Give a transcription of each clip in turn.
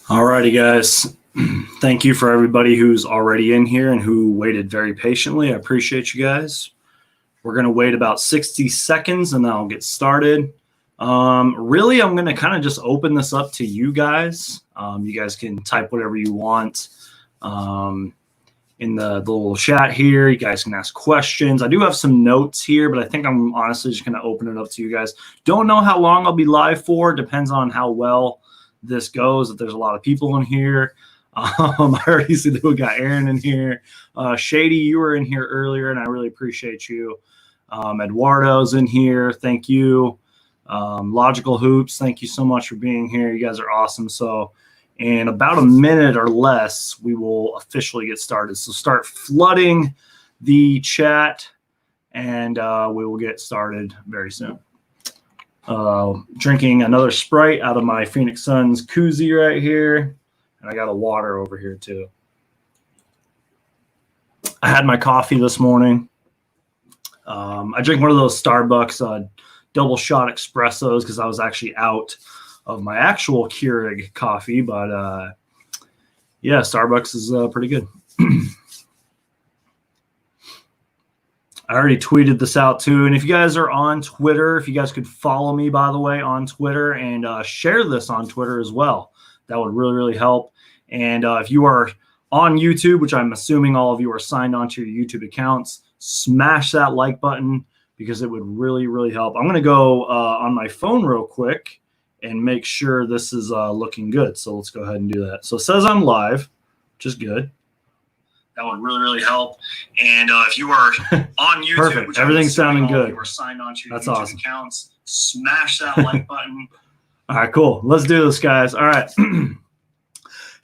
Alrighty, guys. Thank you for everybody who's already in here and who waited very patiently. I appreciate you guys. We're going to wait about 60 seconds and then I'll get started. Really, I'm going to kind of just open this up to you guys. You guys can type whatever you want in the little chat here. You guys can ask questions. I do have some notes here, but I think I'm honestly just going to open it up to you guys. Don't know how long I'll be live for. Depends on how well this goes. If there's a lot of people in here. I already see that we got Aaron in here. Shady, you were in here earlier, and I really appreciate you. Eduardo's in here. Thank you. Logical Hoops, thank you so much for being here. You guys are awesome. So in about a minute or less, we will officially get started. So start flooding the chat, and we will get started very soon. Drinking another Sprite out of my Phoenix Suns koozie right here. And I got a water over here too. I had my coffee this morning. I drink one of those Starbucks double shot espressos because I was actually out of my actual Keurig coffee. But yeah, Starbucks is pretty good. I already tweeted this out too. And if you guys are on Twitter, if you guys could follow me, by the way, on Twitter and share this on Twitter as well, that would really, really help. And if you are on YouTube, which I'm assuming all of you are signed onto your YouTube accounts, smash that like button because it would really, really help. I'm going to go on my phone real quick and make sure this is looking good. So let's go ahead and do that. So it says I'm live, which is good. That would really, really help. And if you are on YouTube, perfect. Everything's sounding good. You are signed onto your YouTube awesome. Accounts. Smash that like button. All right, cool. Let's do this, guys. All right.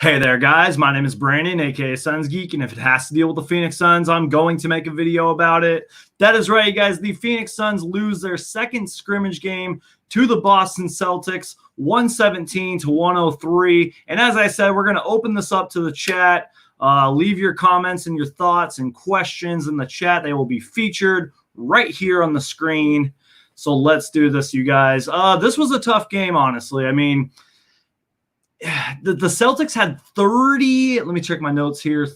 Hey there, guys. My name is Brandon, aka Suns Geek, and if it has to deal with the Phoenix Suns, I'm going to make a video about it. That is right, guys. The Phoenix Suns lose their second scrimmage game to the Boston Celtics, 117-103. And as I said, we're going to open this up to the chat. Leave your comments and your thoughts and questions in the chat. They will be featured right here on the screen. So let's do this, you guys. This was a tough game, honestly. I mean, the Celtics had 30, let me check my notes here,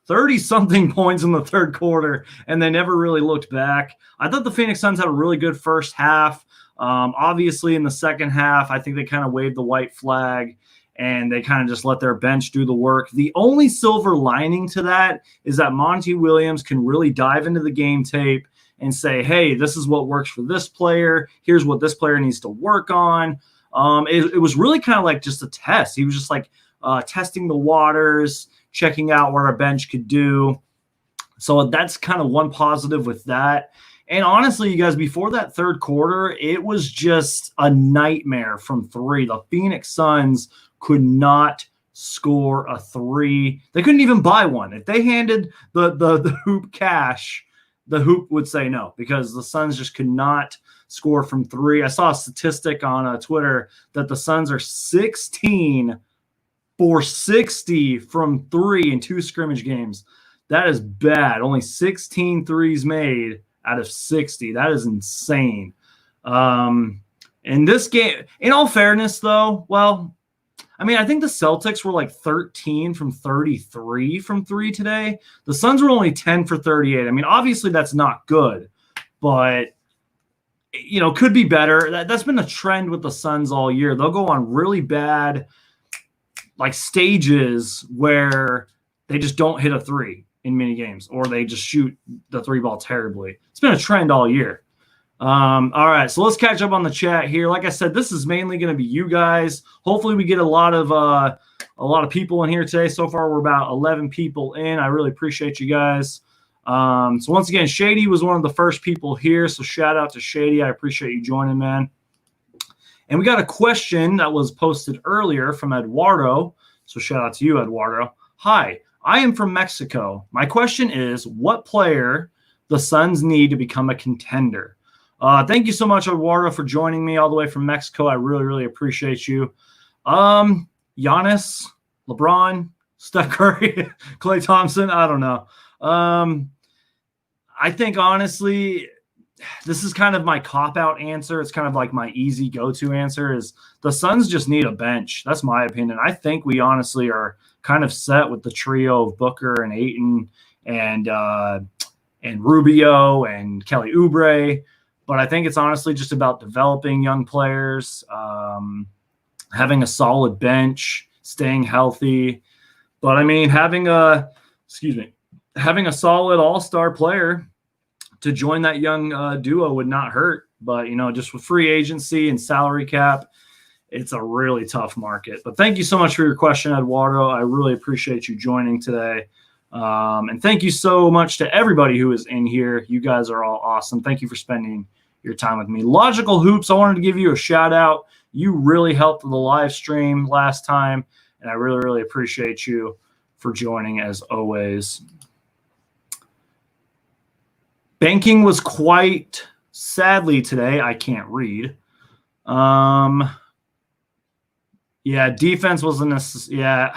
30-something points in the third quarter, and they never really looked back. I thought the Phoenix Suns had a really good first half. Obviously, in the second half, I think they kind of waved the white flag, and they kind of just let their bench do the work. The only silver lining to that is that Monty Williams can really dive into the game tape and say, hey, this is what works for this player. Here's what this player needs to work on. It was really kind of like just a test. He was just like testing the waters, checking out what our bench could do. So that's kind of one positive with that. And honestly, you guys, before that third quarter, it was just a nightmare from three. The Phoenix Suns could not score a three. They couldn't even buy one. If they handed the hoop cash, the hoop would say no because the Suns just could not score from three. I saw a statistic on Twitter that the Suns are 16 for 60 from three in two scrimmage games. That is bad. Only 16 threes made out of 60. That is insane. In this game, in all fairness, though, well, I mean, I think the Celtics were like 13 from 33 from three today. The Suns were only 10 for 38. I mean, obviously that's not good, but, you know, could be better. That's been a trend with the Suns all year. They'll go on really bad, like, stages where they just don't hit a three in many games or they just shoot the three ball terribly. It's been a trend all year. All right, so let's catch up on the chat here. Like I said, this is mainly going to be you guys. Hopefully we get a lot of people in here today. So far we're about 11 people in. I really appreciate you guys. So once again, Shady was one of the first people here, so shout out to Shady. I appreciate you joining, man. And we got a question that was posted earlier from Eduardo, so shout out to you, Eduardo. Hi, I am from Mexico. My question is, what player the Suns need to become a contender? Thank you so much, Eduardo, for joining me all the way from Mexico. I really, really appreciate you. Giannis, LeBron, Steph Curry, Klay Thompson, I don't know. I think, honestly, this is kind of my cop-out answer. It's kind of like my easy go-to answer is the Suns just need a bench. That's my opinion. I think we honestly are kind of set with the trio of Booker and Ayton and Rubio and Kelly Oubre. But I think it's honestly just about developing young players, having a solid bench, staying healthy. But I mean, having a solid all-star player to join that young duo would not hurt. But, just with free agency and salary cap, it's a really tough market. But thank you so much for your question, Eduardo. I really appreciate you joining today. And thank you so much to everybody who is in here. You guys are all awesome. Thank you for spending your time with me. Logical Hoops, I wanted to give you a shout out. You really helped the live stream last time, and I really, really appreciate you for joining as always. Banking was quite sadly today. I can't read. Yeah, defense wasn't necessary. Yeah,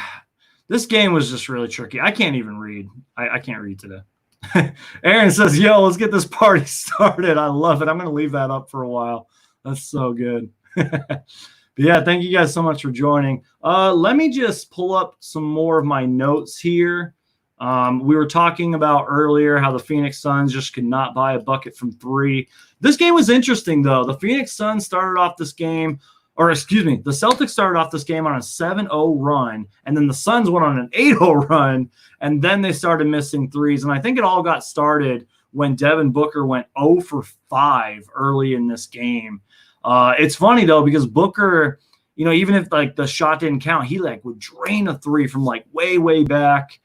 this game was just really tricky. I can't even read. I can't read today. Aaron says, yo, let's get this party started. I love it. I'm going to leave that up for a while. That's so good. But yeah, thank you guys so much for joining. Let me just pull up some more of my notes here. We were talking about earlier how the Phoenix Suns just could not buy a bucket from three. This game was interesting, though. The Phoenix Suns started off this game, the Celtics started off this game on a 7-0 run, and then the Suns went on an 8-0 run, and then they started missing threes. And I think it all got started when Devin Booker went 0 for 5 early in this game. It's funny, though, because Booker, even if the shot didn't count, he would drain a three from way, way back.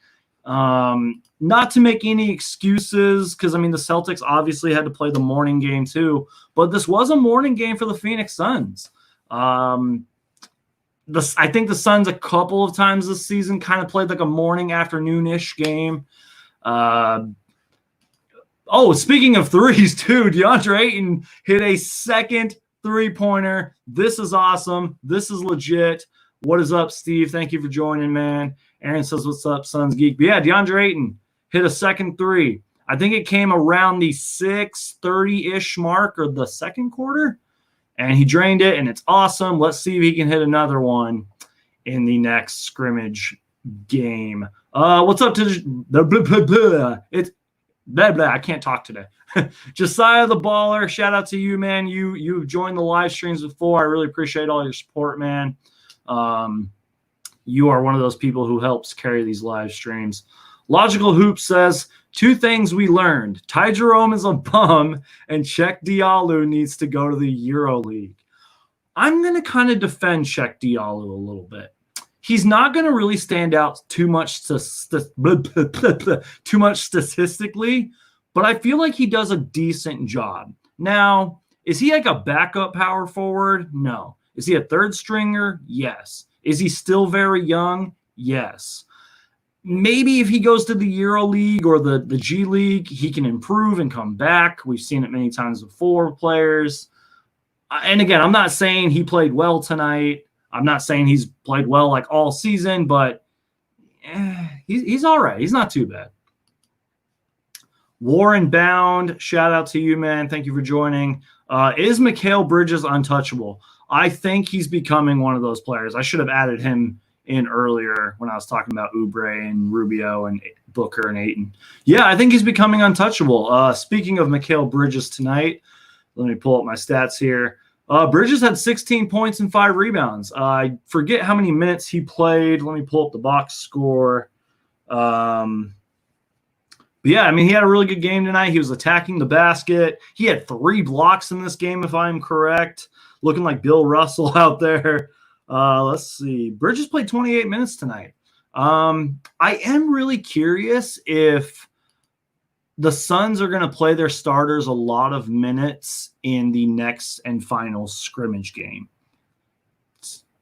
Not to make any excuses, because the Celtics obviously had to play the morning game too, but this was a morning game for the Phoenix Suns. I think the Suns a couple of times this season kind of played a morning afternoon-ish game. Speaking of threes too, DeAndre Ayton hit a second three-pointer. This is awesome. This is legit. What is up, Steve? Thank you for joining, man. Aaron says, what's up, Suns Geek? But yeah, DeAndre Ayton hit a second three. I think it came around the 6:30-ish mark or the second quarter, and he drained it, and it's awesome. Let's see if he can hit another one in the next scrimmage game. What's up to the It's blah, blah. I can't talk today. Josiah the Baller, shout out to you, man. You've joined the live streams before. I really appreciate all your support, man. You are one of those people who helps carry these live streams. Logical Hoop says, 2 things we learned. Ty Jerome is a bum, and Cheick Diallo needs to go to the EuroLeague. I'm going to kind of defend Cheick Diallo a little bit. He's not going to really stand out too much statistically, but I feel like he does a decent job. Now, is he a backup power forward? No. Is he a third stringer? Yes. Is he still very young? Yes. Maybe if he goes to the EuroLeague or the G League, he can improve and come back. We've seen it many times before with players. And again, I'm not saying he played well tonight. I'm not saying he's played well all season, but he's all right. He's not too bad. Warren Bound, shout out to you, man. Thank you for joining. Is Mikal Bridges untouchable? I think he's becoming one of those players. I should have added him in earlier when I was talking about Oubre and Rubio and Booker and Ayton. Yeah, I think he's becoming untouchable. Speaking of Mikal Bridges tonight, let me pull up my stats here. Bridges had 16 points and 5 rebounds. I forget how many minutes he played. Let me pull up the box score. But yeah, he had a really good game tonight. He was attacking the basket. He had 3 blocks in this game, if I'm correct. Looking like Bill Russell out there. Let's see. Bridges played 28 minutes tonight. I am really curious if the Suns are going to play their starters a lot of minutes in the next and final scrimmage game.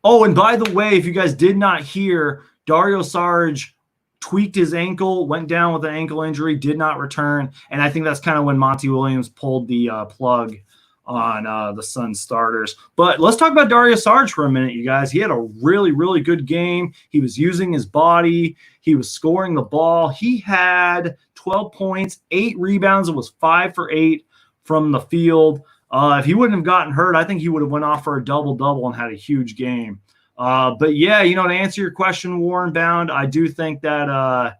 Oh, and by the way, if you guys did not hear, Dario Saric tweaked his ankle, went down with an ankle injury, did not return. And I think that's kind of when Monty Williams pulled the plug on the Suns starters. But let's talk about Dario Saric for a minute, you guys. He had a really, really good game. He was using his body. He was scoring the ball. He had 12 points, 8 rebounds. It was 5 for 8 from the field. If he wouldn't have gotten hurt, I think he would have went off for a double-double and had a huge game. But yeah, to answer your question, Warren Bound, I do think that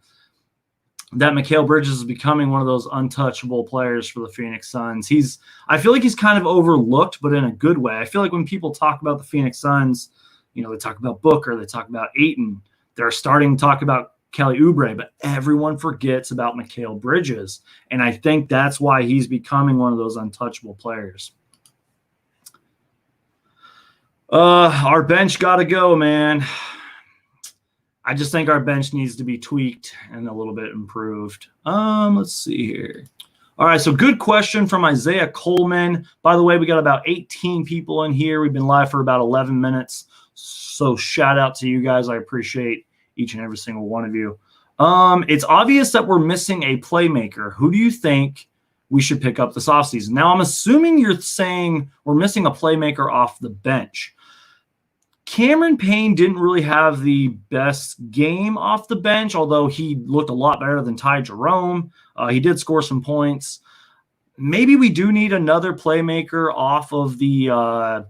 that Mikal Bridges is becoming one of those untouchable players for the Phoenix Suns. I feel like he's kind of overlooked, but in a good way. I feel like when people talk about the Phoenix Suns, they talk about Booker, they talk about Ayton, they're starting to talk about Kelly Oubre, but everyone forgets about Mikal Bridges. And I think that's why he's becoming one of those untouchable players. Our bench got to go, man. I just think our bench needs to be tweaked and a little bit improved. Let's see here. All right, so good question from Isaiah Coleman. By the way, we got about 18 people in here. We've been live for about 11 minutes. So shout out to you guys. I appreciate each and every single one of you. It's obvious that we're missing a playmaker. Who do you think we should pick up this offseason? Now, I'm assuming you're saying we're missing a playmaker off the bench. Cameron Payne didn't really have the best game off the bench, although he looked a lot better than Ty Jerome. He did score some points. Maybe we do need another playmaker off of the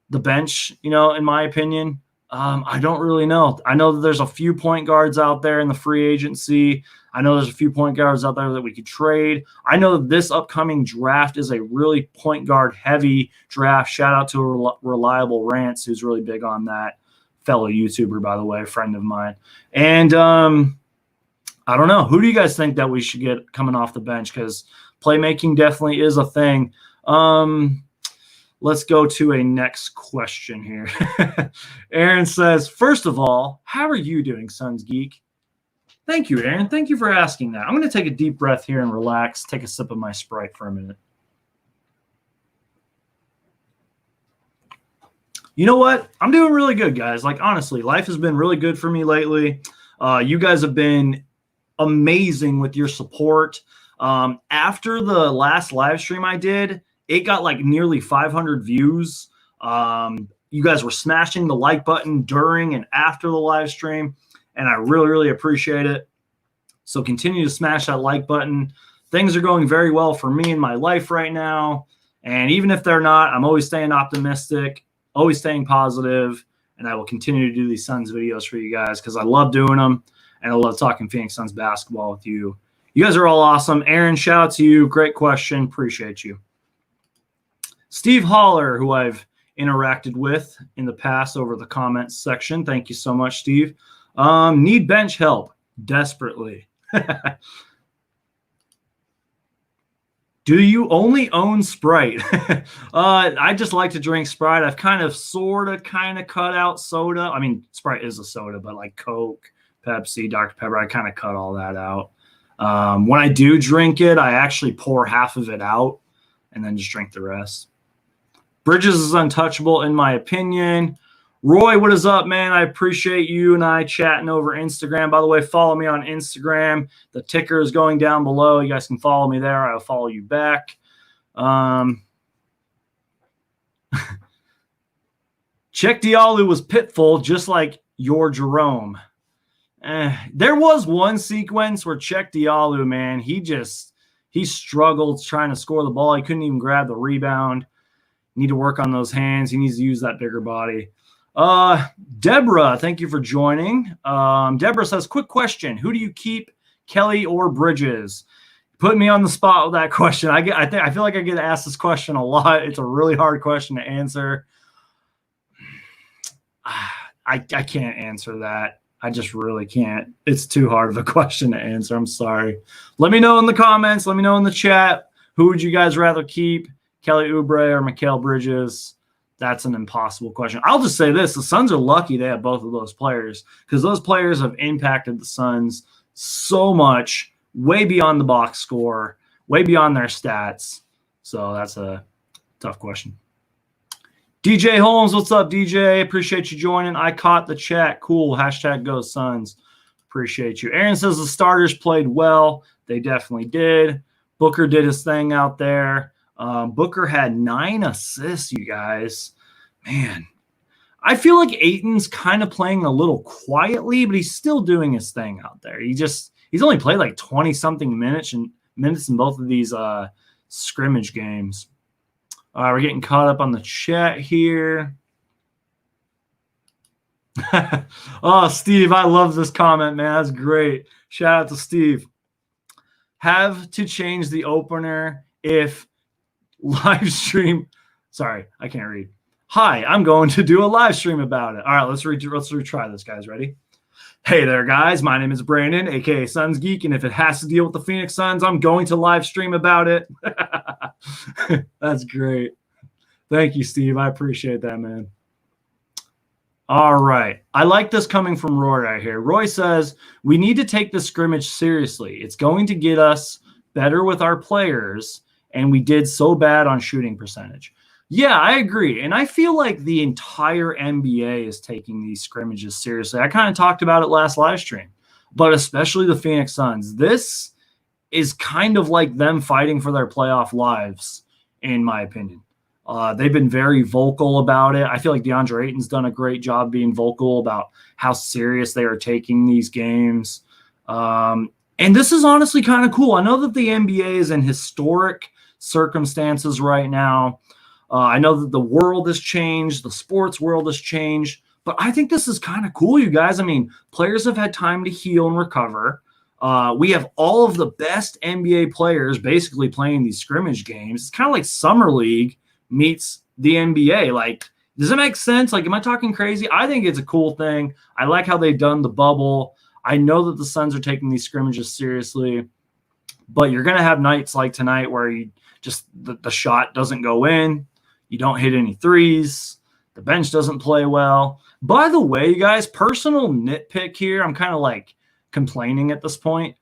bench, in my opinion. I don't really know. I know that there's a few point guards out there in the free agency. I know there's a few point guards out there that we could trade. I know that this upcoming draft is a really point guard heavy draft. Shout out to Reliable Rants, who's really big on that. Fellow YouTuber, by the way, friend of mine. And I don't know. Who do you guys think that we should get coming off the bench? Because playmaking definitely is a thing. Let's go to a next question here. Aaron says, first of all, how are you doing, Suns Geek? Thank you, Aaron. Thank you for asking that. I'm going to take a deep breath here and relax, take a sip of my Sprite for a minute. You know what? I'm doing really good, guys. Like, honestly, life has been really good for me lately. You guys have been amazing with your support. After the last live stream I did, it got like nearly 500 views. You guys were smashing the like button during and after the live stream, and I really, really appreciate it. So continue to smash that like button. Things are going very well for me in my life right now. And even if they're not, I'm always staying optimistic, always staying positive, and I will continue to do these Suns videos for you guys because I love doing them, and I love talking Phoenix Suns basketball with you. You guys are all awesome. Aaron, shout out to you. Great question. Appreciate you. Steve Holler, who I've interacted with in the past over the comments section. Thank you so much, Steve. Need bench help desperately. Do you only own Sprite? I just like to drink Sprite. I've kind of cut out soda. I mean, Sprite is a soda, but like Coke, Pepsi, Dr. Pepper, I kind of cut all that out. When I do drink it, I actually pour half of it out and then just drink the rest. Bridges is untouchable in my opinion. Roy, what is up, man? I appreciate you and I chatting over Instagram. By the way, follow me on Instagram. The ticker is going down below. You guys can follow me there. I'll follow you back. Check Diallo was pitful, just like your Jerome. There was one sequence where Check Diallo, man, he struggled trying to score the ball. He couldn't even grab the rebound. Need to work on those hands. He needs to use that bigger body. Deborah, thank you for joining. Deborah says, quick question. Who do you keep, Kelly or Bridges? Put me on the spot with that question. I feel like I get asked this question a lot. It's a really hard question to answer. I can't answer that. I just really can't. It's too hard of a question to answer. I'm sorry. Let me know in the comments. Let me know in the chat. Who would you guys rather keep? Kelly Oubre or Mikal Bridges? That's an impossible question. I'll just say this. The Suns are lucky they have both of those players because those players have impacted the Suns so much, way beyond the box score, way beyond their stats. So that's a tough question. DJ Holmes, what's up, DJ? Appreciate you joining. I caught the chat. Cool. Hashtag go Suns. Appreciate you. Aaron says the starters played well. They definitely did. Booker did his thing out there. Booker had 9 assists, you guys. Man, I feel like Ayton's kind of playing a little quietly, but he's still doing his thing out there. He's only played like 20-something minutes in both of these scrimmage games. We're getting caught up on the chat here. Oh, Steve, I love this comment, man. That's great. Shout out to Steve. Have to change the opener if live stream. Sorry, I can't read. Hi, I'm going to do a live stream about it. All right, let's retry this, guys. Ready? Hey there, guys. My name is Brandon, aka Suns Geek, and if it has to deal with the Phoenix Suns, I'm going to live stream about it. That's great. Thank you, Steve. I appreciate that, man. All right. I like this coming from Roy right here. Roy says, we need to take the scrimmage seriously. It's going to get us better with our players, and we did so bad on shooting percentage. Yeah, I agree. And I feel like the entire NBA is taking these scrimmages seriously. I kind of talked about it last live stream, but especially the Phoenix Suns. This is kind of like them fighting for their playoff lives, in my opinion. They've been very vocal about it. I feel like DeAndre Ayton's done a great job being vocal about how serious they are taking these games. And this is honestly kind of cool. I know that the NBA is in historic circumstances right now. I know that the world has changed. The sports world has changed. But I think this is kind of cool, you guys. I mean, players have had time to heal and recover. We have all of the best NBA players basically playing these scrimmage games. It's kind of like Summer League meets the NBA. Like, does it make sense? Like, am I talking crazy? I think it's a cool thing. I like how they've done the bubble. I know that the Suns are taking these scrimmages seriously, but you're going to have nights like tonight where you just the shot doesn't go in. You don't hit any threes. The bench doesn't play well. By the way, you guys, personal nitpick here. I'm kind of like complaining at this point.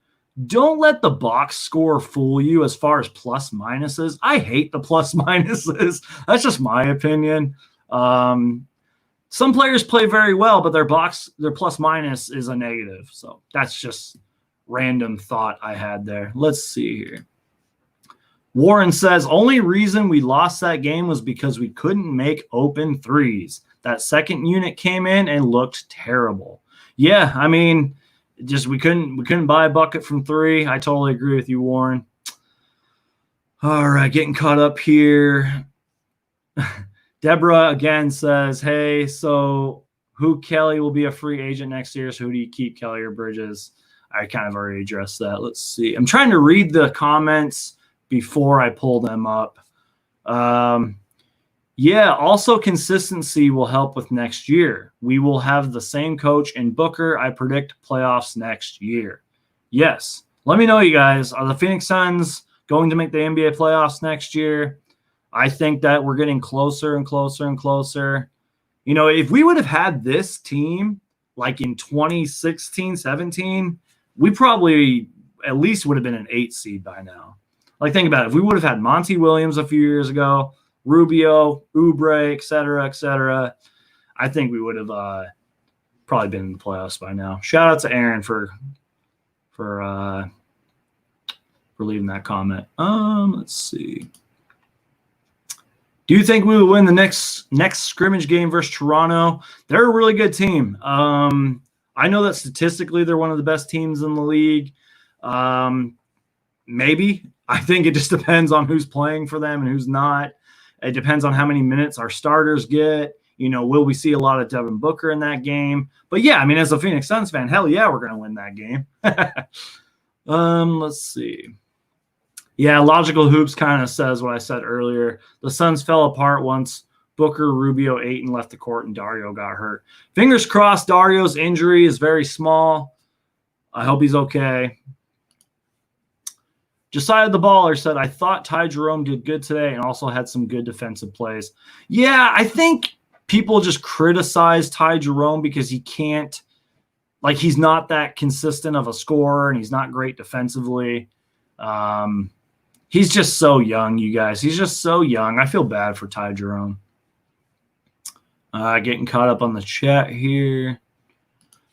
Don't let the box score fool you as far as plus minuses. I hate the plus minuses. That's just my opinion. Some players play very well, but their plus minus is a negative. So that's just random thought I had there. Let's see here. Warren says, only reason we lost that game was because we couldn't make open threes. That second unit came in and looked terrible. Yeah, I mean, just we couldn't buy a bucket from three. I totally agree with you, Warren. All right, getting caught up here. Deborah again says, hey, so who Kelly will be a free agent next year? So who do you keep, Kelly or Bridges? I kind of already addressed that. Let's see. I'm trying to read the comments before I pull them up. Yeah, also consistency will help with next year. We will have the same coach in Booker. I predict playoffs next year. Yes. Let me know, you guys. Are the Phoenix Suns going to make the NBA playoffs next year? I think that we're getting closer and closer and closer. You know, if we would have had this team like in 2016, 17, we probably at least would have been an 8 seed by now. Like, think about it. If we would have had Monty Williams a few years ago, Rubio, Oubre, et cetera, I think we would have probably been in the playoffs by now. Shout out to Aaron for leaving that comment. Let's see. Do you think we will win the next scrimmage game versus Toronto? They're a really good team. I know that statistically they're one of the best teams in the league. Maybe. I think it just depends on who's playing for them and who's not. It depends on how many minutes our starters get. You know, will we see a lot of Devin Booker in that game? But yeah, I mean, as a Phoenix Suns fan, hell yeah, we're going to win that game. Let's see. Yeah, Logical Hoops kind of says what I said earlier. The Suns fell apart once Booker, Rubio, Ayton left the court and Dario got hurt. Fingers crossed Dario's injury is very small. I hope he's okay. Josiah the Baller said, I thought Ty Jerome did good today and also had some good defensive plays. Yeah, I think people just criticize Ty Jerome because he can't, like, he's not that consistent of a scorer and he's not great defensively. He's just so young, you guys. He's just so young. I feel bad for Ty Jerome. Getting caught up on the chat here.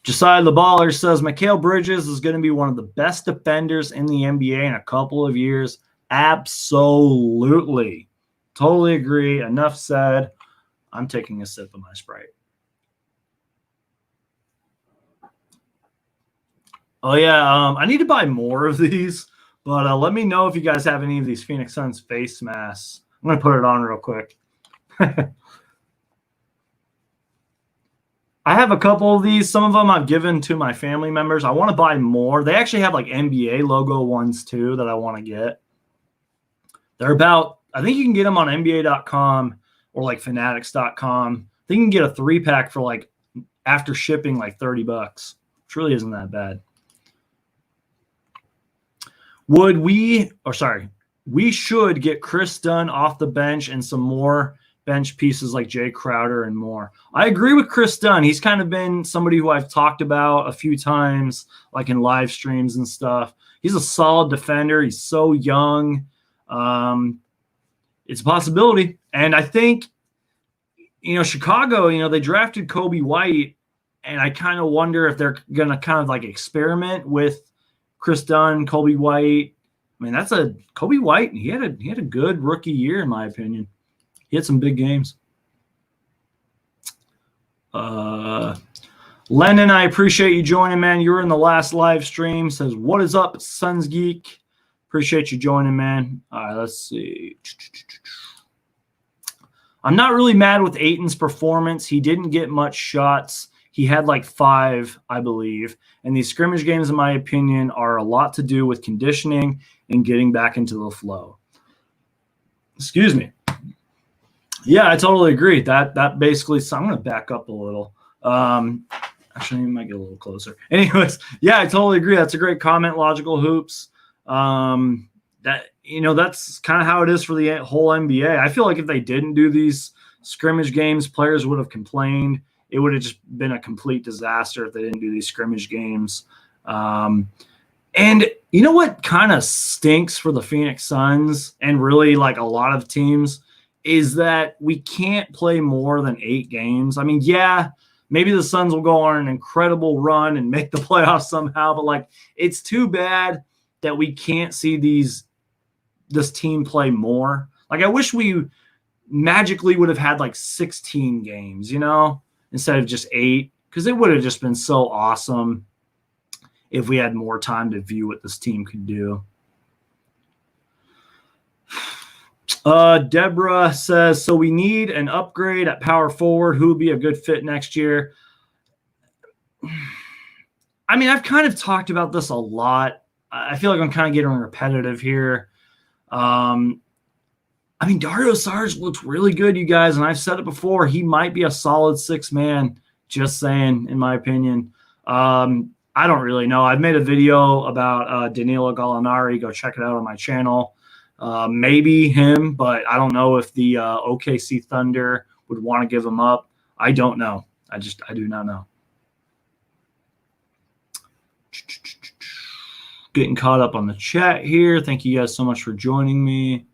Josiah the Baller says, Mikal Bridges is going to be one of the best defenders in the NBA in a couple of years. Absolutely. Totally agree. Enough said. I'm taking a sip of my Sprite. Oh, yeah. I need to buy more of these But let me know if you guys have any of these Phoenix Suns face masks. I'm going to put it on real quick. I have a couple of these. Some of them I've given to my family members. I want to buy more. They actually have like NBA logo ones too that I want to get. They're about, I think you can get them on NBA.com or like Fanatics.com. I think you can get a 3-pack for like after shipping like $30, which really isn't that bad. We should get Chris Dunn off the bench and some more bench pieces like Jay Crowder and more. I agree with Chris Dunn. He's kind of been somebody who I've talked about a few times, like in live streams and stuff. He's a solid defender. He's so young. It's a possibility. And I think, Chicago, they drafted Kobe White, and I kind of wonder if they're going to kind of like experiment with Chris Dunn, Kobe White. I mean, that's a Kobe White. He had a good rookie year, in my opinion. He had some big games. Lennon, I appreciate you joining, man. You were in the last live stream. Says, what is up, Suns Geek? Appreciate you joining, man. All right, let's see. I'm not really mad with Ayton's performance. He didn't get much shots. He had like 5, I believe. And these scrimmage games, in my opinion, are a lot to do with conditioning and getting back into the flow. Excuse me. Yeah, I totally agree. That basically, so I'm going to back up a little. Actually, I might get a little closer. Anyways, yeah, I totally agree. That's a great comment, Logical Hoops. That's kind of how it is for the whole NBA. I feel like if they didn't do these scrimmage games, players would have complained. It would have just been a complete disaster if they didn't do these scrimmage games. And you know what kind of stinks for the Phoenix Suns and really like a lot of teams is that we can't play more than 8 games. I mean, yeah, maybe the Suns will go on an incredible run and make the playoffs somehow, but like it's too bad that we can't see this team play more. Like I wish we magically would have had like 16 games, instead of just 8, because it would have just been so awesome if we had more time to view what this team could do. Deborah says, so we need an upgrade at power forward. Who would be a good fit next year? I mean, I've kind of talked about this a lot. I feel like I'm kind of getting repetitive here. I mean, Dario Saric looks really good, you guys, and I've said it before. He might be a solid 6-man, just saying, in my opinion. I don't really know. I've made a video about Danilo Gallinari. Go check it out on my channel. Maybe him, but I don't know if the OKC Thunder would want to give him up. I don't know. I do not know. Getting caught up on the chat here. Thank you guys so much for joining me.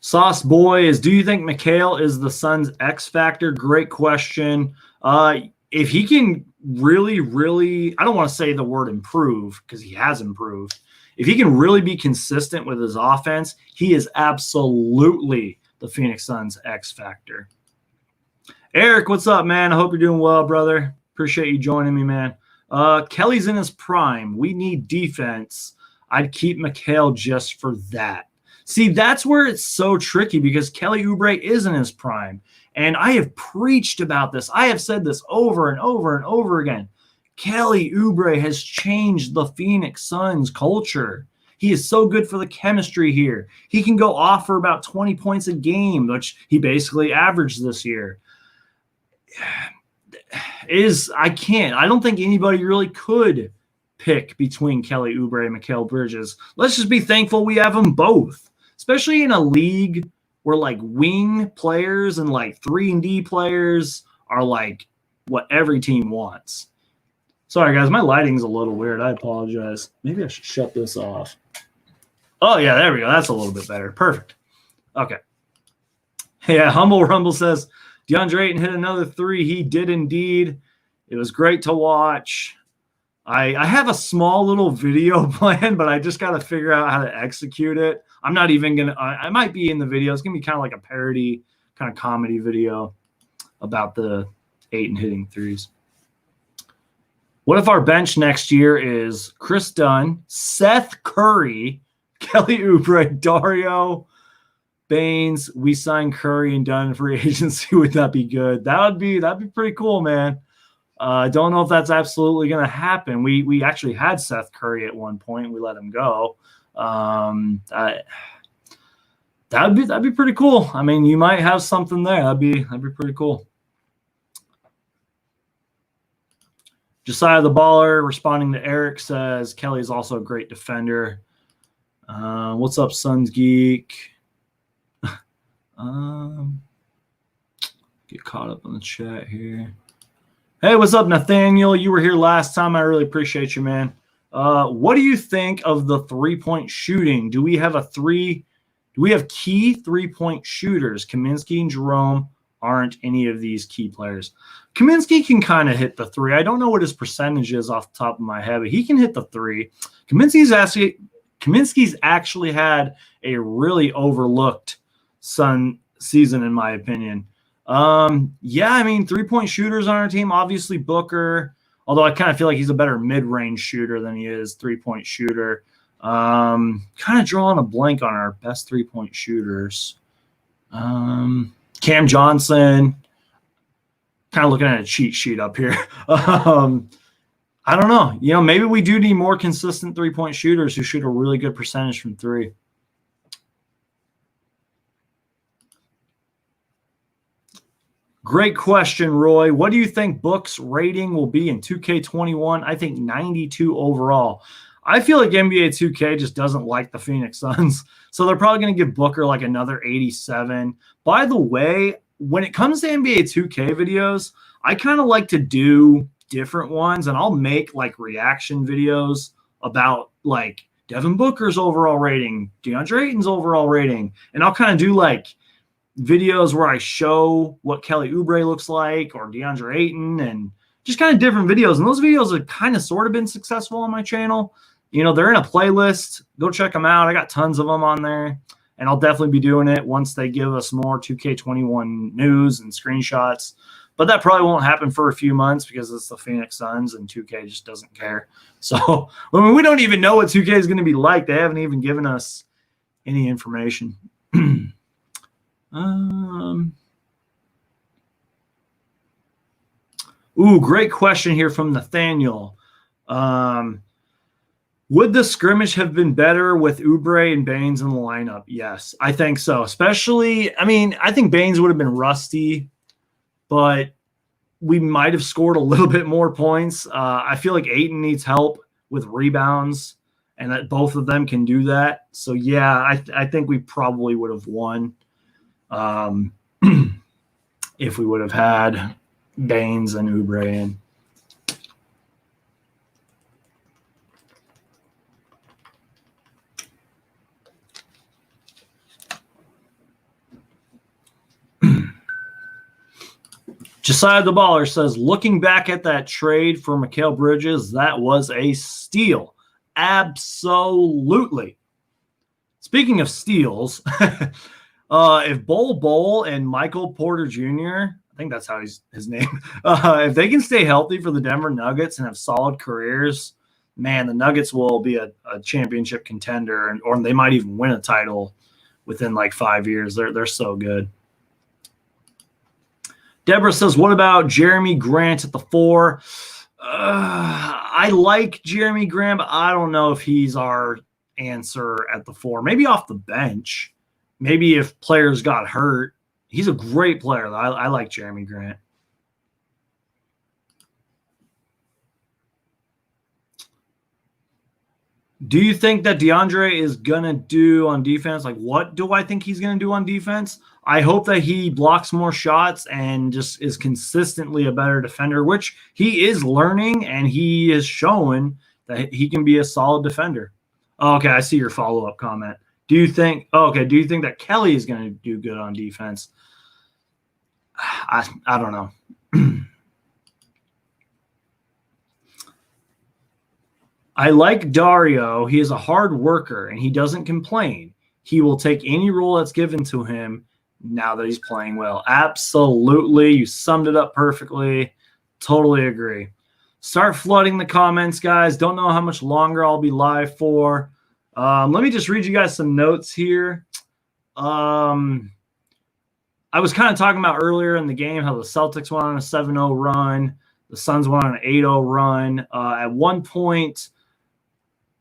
Sauce Boy do you think Mikal is the Suns' X factor? Great question. If he can really, really, I don't want to say the word improve because he has improved. If he can really be consistent with his offense, he is absolutely the Phoenix Suns' X factor. Eric, what's up, man? I hope you're doing well, brother. Appreciate you joining me, man. Kelly's in his prime. We need defense. I'd keep Mikal just for that. See, that's where it's so tricky because Kelly Oubre is in his prime. And I have preached about this. I have said this over and over and over again. Kelly Oubre has changed the Phoenix Suns culture. He is so good for the chemistry here. He can go off for about 20 points a game, which he basically averaged this year. I don't think anybody really could pick between Kelly Oubre and Mikal Bridges. Let's just be thankful we have them both, especially in a league where like wing players and like 3-and-D players are like what every team wants. Sorry, guys, my lighting's a little weird. I apologize. Maybe I should shut this off. Oh, yeah, there we go. That's a little bit better. Perfect. Okay. Yeah, Humble Rumble says, DeAndre Ayton hit another 3. He did indeed. It was great to watch. I have a small little video plan, but I just got to figure out how to execute it. I'm not even going to – I might be in the video. It's going to be kind of like a parody, kind of comedy video about the Ayton hitting 3s. What if our bench next year is Chris Dunn, Seth Curry, Kelly Oubre, Dario, Baines? We sign Curry and Dunn free agency. Would that be good? That'd be pretty cool, man. I don't know if that's absolutely going to happen. We actually had Seth Curry at one point. We let him go. That'd be pretty cool. I mean, you might have something there. That'd be pretty cool. Josiah the Baller responding to Eric says Kelly is also a great defender. What's up, Suns Geek? Get caught up on the chat here. Hey, what's up, Nathaniel? You were here last time. I really appreciate you, man. What do you think of the three-point shooting? Do we have key three-point shooters? Kaminsky and Jerome aren't any of these key players. Kaminsky can kind of hit the three. I don't know what his percentage is off the top of my head, but he can hit the three. Kaminsky's actually had a really overlooked Sun season, in my opinion. Yeah, I mean, three-point shooters on our team, obviously Booker, although I kind of feel like he's a better mid-range shooter than he is three-point shooter. Kind of drawing a blank on our best three-point shooters. Cam Johnson, kind of looking at a cheat sheet up here. I don't know. You know, maybe we do need more consistent three-point shooters who shoot a really good percentage from three. Great question, Roy. What do you think Book's rating will be in 2K21? I think 92 overall. I feel like NBA 2K just doesn't like the Phoenix Suns, so they're probably going to give Booker like another 87. By the way, when it comes to NBA 2K videos, I kind of like to do different ones, and I'll make like reaction videos about like Devin Booker's overall rating, DeAndre Ayton's overall rating, and I'll kind of do like videos where I show what Kelly Oubre looks like or DeAndre Ayton and just kind of different videos. And those videos have kind of sort of been successful on my channel. You know, they're in a playlist. Go check them out. I got tons of them on there, and I'll definitely be doing it once they give us more 2K21 news and screenshots. But that probably won't happen for a few months because it's the Phoenix Suns and 2K just doesn't care. So, I mean, we don't even know what 2K is going to be like. They haven't even given us any information. Great question here from Nathaniel. Would the scrimmage have been better with Oubre and Baines in the lineup? Yes, I think so. Especially, I mean, I think Baines would have been rusty, but we might have scored a little bit more points. I feel like Ayton needs help with rebounds, and that both of them can do that. So, yeah, I think we probably would have won if we would have had Baines and Oubre in. Josiah the Baller says, looking back at that trade for Mikal Bridges, that was a steal. Absolutely. Speaking of steals, if Bol and Michael Porter Jr., I think that's how his name, if they can stay healthy for the Denver Nuggets and have solid careers, man, the Nuggets will be a championship contender, or they might even win a title within like 5 years. They're so good. Deborah says, what about Jeremy Grant at the 4? I like Jeremy Grant, but I don't know if he's our answer at the 4. Maybe off the bench. Maybe if players got hurt. He's a great player. I like Jeremy Grant. Do you think that DeAndre is going to do on defense? Like, what do I think he's going to do on defense? I hope that he blocks more shots and just is consistently a better defender, which he is learning, and he is showing that he can be a solid defender. Oh, okay, I see your follow-up comment. Do you think that Kelly is going to do good on defense? I don't know. I like Dario. He is a hard worker, and he doesn't complain. He will take any role that's given to him now that he's playing well. Absolutely. You summed it up perfectly. Totally agree. Start flooding the comments, guys. Don't know how much longer I'll be live for. Let me just read you guys some notes here. I was kind of talking about earlier in the game how the Celtics went on a 7-0 run. The Suns went on an 8-0 run. At one point,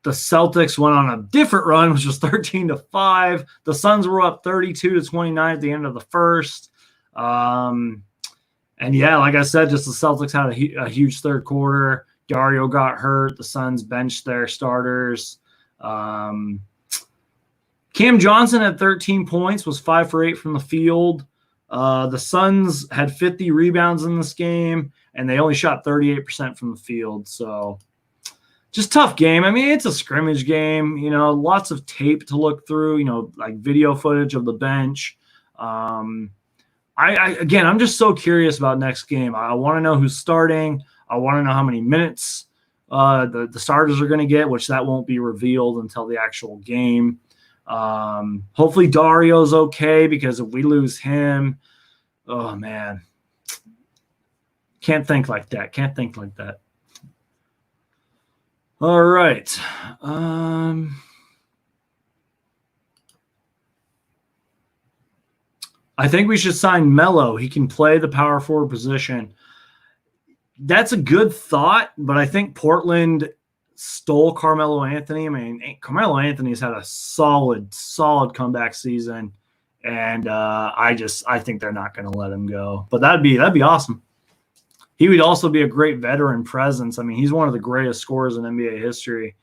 the Celtics went on a different run, which was 13-5. The Suns were up 32-29 at the end of the first. And yeah, like I said, just the Celtics had a huge third quarter. Dario got hurt. The Suns benched their starters. Cam Johnson had 13 points, was 5 for 8 from the field. The Suns had 50 rebounds in this game, and they only shot 38% from the field. So just tough game. I mean, it's a scrimmage game, lots of tape to look through, like video footage of the bench. I'm just so curious about next game. I want to know who's starting. I want to know how many minutes the starters are going to get, which that won't be revealed until the actual game. Hopefully Dario's okay, because if we lose him, oh man, can't think like that. All right. I think we should sign Melo. He can play the power forward position. That's a good thought, but I think Portland stole Carmelo Anthony. I mean, Carmelo Anthony's had a solid comeback season, and I think they're not going to let him go. But that'd be awesome. He would also be a great veteran presence. I mean, he's one of the greatest scorers in NBA history,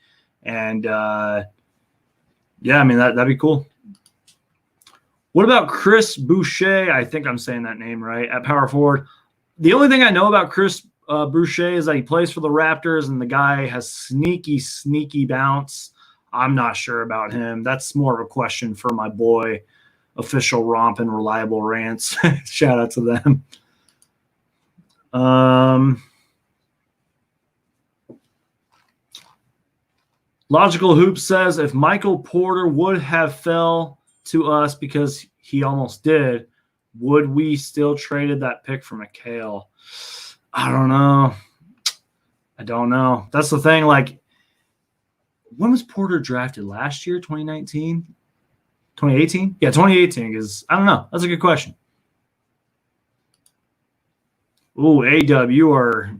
and that'd be cool. What about Chris Boucher? I think I'm saying that name right, at power forward. The only thing I know about Chris Boucher is that he plays for the Raptors, and the guy has sneaky bounce. I'm not sure about him. That's more of a question for my boy, Official Romp and Reliable Rants. Shout out to them. Logical Hoop says, if Michael Porter would have fell to us because he almost did, would we still traded that pick for McHale? I don't know. That's the thing. Like, when was Porter drafted? Last year, 2019? 2018? Yeah, 2018. Because I don't know. That's a good question. Ooh, A-Dub, you are.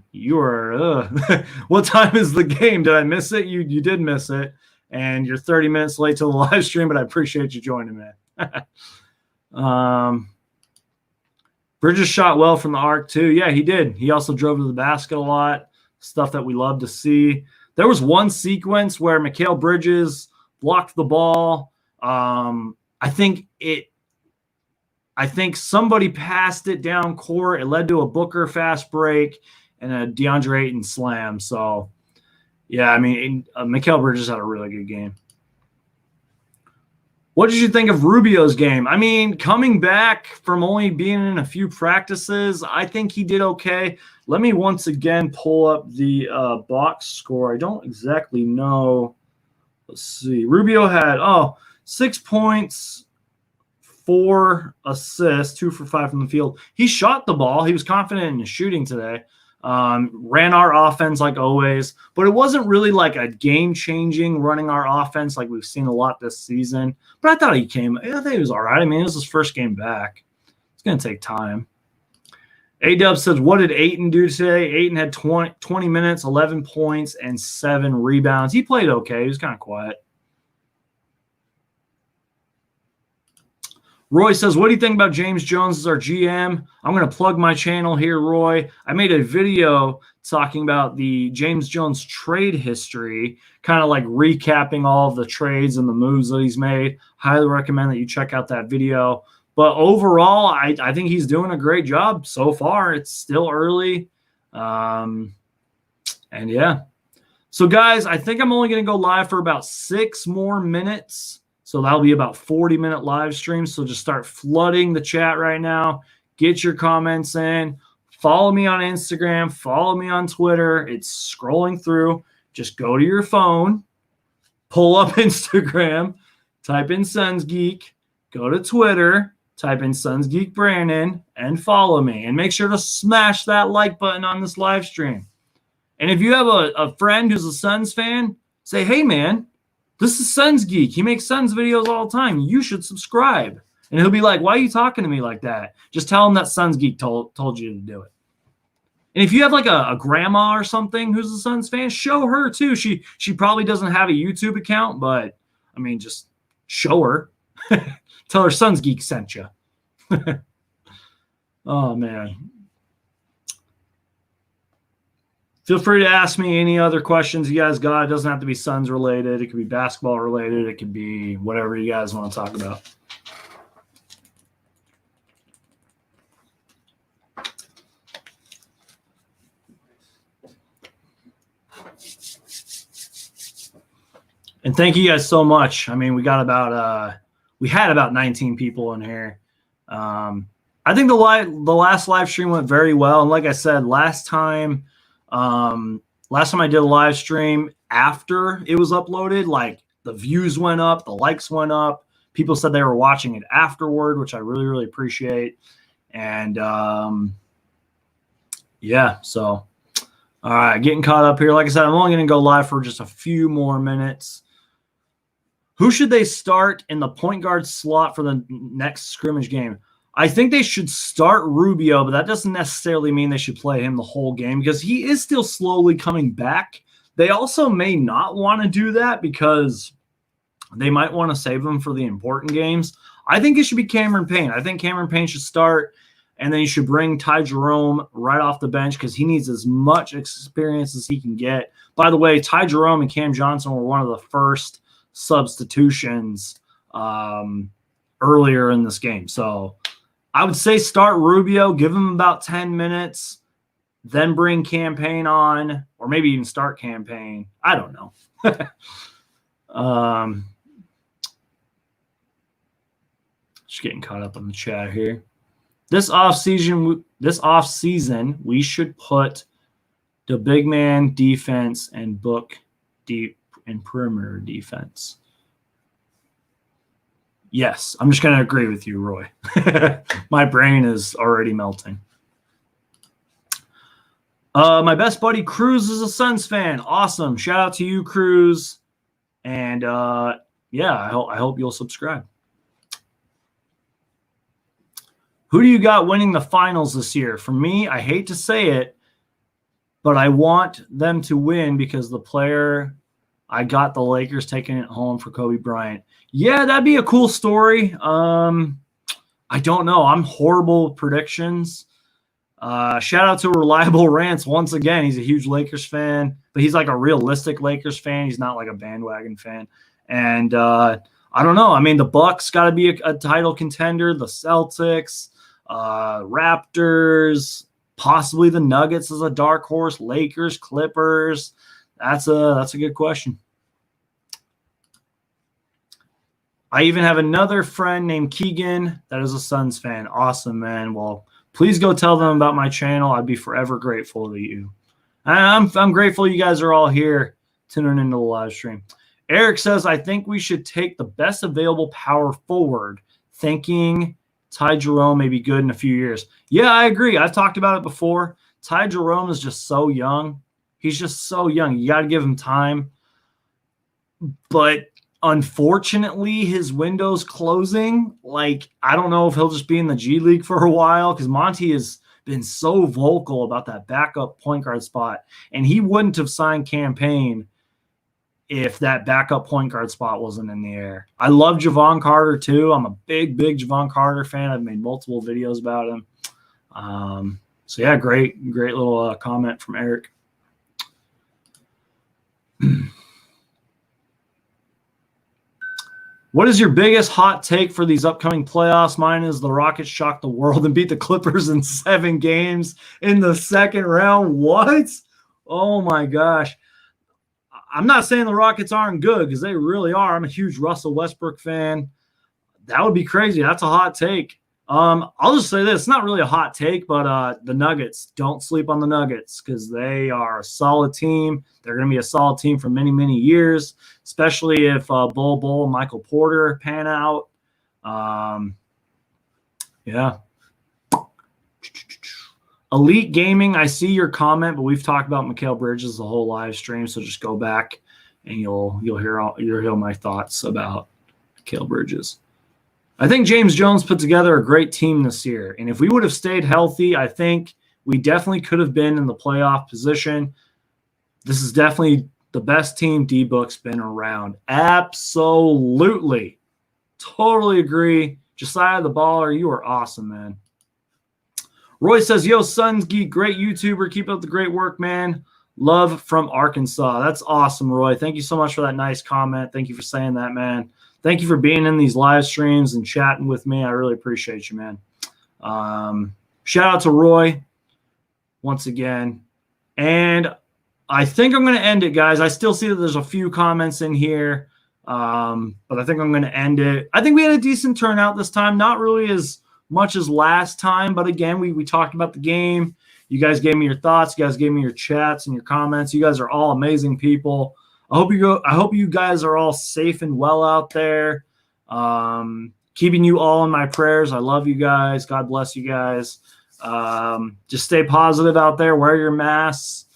What time is the game? Did I miss it? You did miss it. And you're 30 minutes late to the live stream, but I appreciate you joining me. Bridges shot well from the arc too. Yeah, he did. He also drove to the basket a lot. Stuff that we love to see. There was one sequence where Mikal Bridges blocked the ball. I think somebody passed it down court. It led to a Booker fast break and a DeAndre Ayton slam. So, yeah, I mean, Mikal Bridges had a really good game. What did you think of Rubio's game? I mean, coming back from only being in a few practices, I think he did okay. Let me once again pull up the box score. I don't exactly know. Let's see. Rubio had, 6 points, 4 assists, 2 for 5 from the field. He shot the ball. He was confident in his shooting today. Ran our offense like always, but it wasn't really like a game-changing running our offense like we've seen a lot this season. But I thought he was all right. I mean, it was his first game back. It's going to take time. A-Dub says, what did Ayton do today? Ayton had 20 minutes, 11 points, and 7 rebounds. He played okay. He was kind of quiet. Roy says, what do you think about James Jones as our GM? I'm going to plug my channel here, Roy. I made a video talking about the James Jones trade history, kind of like recapping all of the trades and the moves that he's made. Highly recommend that you check out that video. But overall, I think he's doing a great job so far. It's still early. And yeah. So, guys, I think I'm only going to go live for about 6 more minutes. So that'll be about 40-minute live stream. So just start flooding the chat right now. Get your comments in. Follow me on Instagram. Follow me on Twitter. It's scrolling through. Just go to your phone. Pull up Instagram. Type in Suns Geek. Go to Twitter. Type in Suns Geek Brandon. And follow me. And make sure to smash that like button on this live stream. And if you have a friend who's a Suns fan, say, hey, man, this is Suns Geek. He makes Suns videos all the time. You should subscribe. And he'll be like, why are you talking to me like that? Just tell him that Suns Geek told you to do it. And if you have like a grandma or something who's a Suns fan, show her too. She probably doesn't have a YouTube account, but I mean, just show her. Tell her Suns Geek sent you. Oh, man. Feel free to ask me any other questions you guys got. It doesn't have to be Suns related. It could be basketball related. It could be whatever you guys want to talk about. And thank you guys so much. I mean, we had about 19 people in here. I think the last live stream went very well. And like I said, last time I did a live stream after it was uploaded, like the views went up, the likes went up. People said they were watching it afterward, which I really, really appreciate. And yeah, so all right, getting caught up here. Like I said, I'm only going to go live for just a few more minutes. Who should they start in the point guard slot for the next scrimmage game? I think they should start Rubio, but that doesn't necessarily mean they should play him the whole game because he is still slowly coming back. They also may not want to do that because they might want to save him for the important games. I think it should be Cameron Payne. I think Cameron Payne should start, and then you should bring Ty Jerome right off the bench because he needs as much experience as he can get. By the way, Ty Jerome and Cam Johnson were one of the first substitutions earlier in this game. So I would say start Rubio, give him about 10 minutes, then bring Cam Payne on, or maybe even start Cam Payne. I don't know. Just getting caught up on the chat here. This offseason, we should put the big man defense and book deep and perimeter defense. Yes, I'm just going to agree with you, Roy. My brain is already melting. My best buddy, Cruz, is a Suns fan. Awesome. Shout out to you, Cruz. And, yeah, I hope you'll subscribe. Who do you got winning the finals this year? For me, I hate to say it, but I want them to win because the player – I got the Lakers taking it home for Kobe Bryant. Yeah, that'd be a cool story. I don't know. I'm horrible with predictions. Shout out to Reliable Rants once again. He's a huge Lakers fan, but he's like a realistic Lakers fan. He's not like a bandwagon fan. And I don't know. I mean, the Bucks got to be a title contender. The Celtics, Raptors, possibly the Nuggets as a dark horse. Lakers, Clippers. That's a good question. I even have another friend named Keegan that is a Suns fan. Awesome, man. Well, please go tell them about my channel. I'd be forever grateful to you. I'm grateful you guys are all here tuning into the live stream. Eric says, I think we should take the best available power forward, thinking Ty Jerome may be good in a few years. Yeah, I agree. I've talked about it before. Ty Jerome is just so young. He's just so young. You got to give him time. But unfortunately, his window's closing. Like, I don't know if he'll just be in the G League for a while because Monty has been so vocal about that backup point guard spot. And he wouldn't have signed Cam Payne if that backup point guard spot wasn't in the air. I love Javon Carter, too. I'm a big Javon Carter fan. I've made multiple videos about him. So, yeah, great little comment from Eric. What is your biggest hot take for these upcoming playoffs? Mine is the Rockets shocked the world and beat the Clippers in 7 games in the second round. What? Oh, my gosh. I'm not saying the Rockets aren't good because they really are. I'm a huge Russell Westbrook fan. That would be crazy. That's a hot take. I'll just say this. It's not really a hot take, but the Nuggets, don't sleep on the Nuggets because they are a solid team. They're going to be a solid team for many, many years, especially if Bull and Michael Porter pan out. Yeah. Elite Gaming, I see your comment, but we've talked about Mikal Bridges the whole live stream, so just go back and you'll hear my thoughts about Mikal Bridges. I think James Jones put together a great team this year, and if we would have stayed healthy, I think we definitely could have been in the playoff position. This is definitely the best team D-Book's been around. Absolutely. Totally agree. Josiah the Baller, you are awesome, man. Roy says, yo, Suns Geek, great YouTuber. Keep up the great work, man. Love from Arkansas. That's awesome, Roy. Thank you so much for that nice comment. Thank you for saying that, man. Thank you for being in these live streams and chatting with me. I really appreciate you, man. Shout out to Roy once again. And I think I'm going to end it, guys. I still see that there's a few comments in here, but I think I'm going to end it. I think we had a decent turnout this time. Not really as much as last time, but again, we talked about the game. You guys gave me your thoughts. You guys gave me your chats and your comments. You guys are all amazing people. I hope you guys are all safe and well out there. Keeping you all in my prayers. I love you guys. God bless you guys. Just stay positive out there. Wear your masks.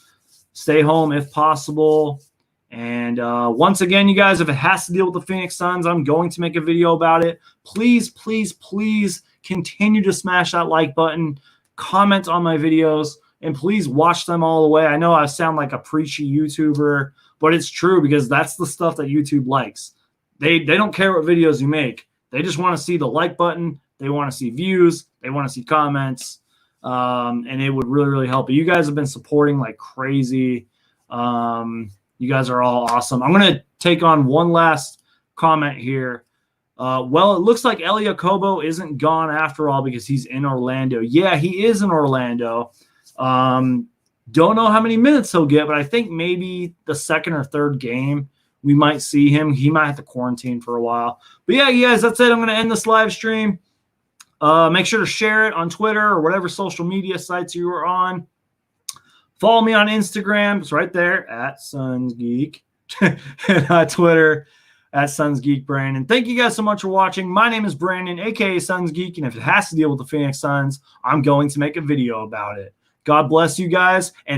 Stay home if possible. And once again, you guys, if it has to deal with the Phoenix Suns, I'm going to make a video about it. Please, please, please continue to smash that like button. Comment on my videos. And please watch them all the way. I know I sound like a preachy YouTuber, but it's true because that's the stuff that YouTube likes. They don't care what videos you make. They just want to see the like button. They want to see views. They want to see comments. And it would really, really help. You guys have been supporting like crazy. You guys are all awesome. I'm going to take on one last comment here. Well, it looks like Elie Okobo isn't gone after all because he's in Orlando. Yeah, he is in Orlando. Don't know how many minutes he'll get, but I think maybe the second or third game we might see him. He might have to quarantine for a while. But yeah, you guys, that's it. I'm going to end this live stream. Make sure to share it on Twitter or whatever social media sites you are on. Follow me on Instagram. It's right there at Suns Geek. And Twitter at Suns Geek Brandon. Thank you guys so much for watching. My name is Brandon, a.k.a. Suns Geek. And if it has to deal with the Phoenix Suns, I'm going to make a video about it. God bless you guys. And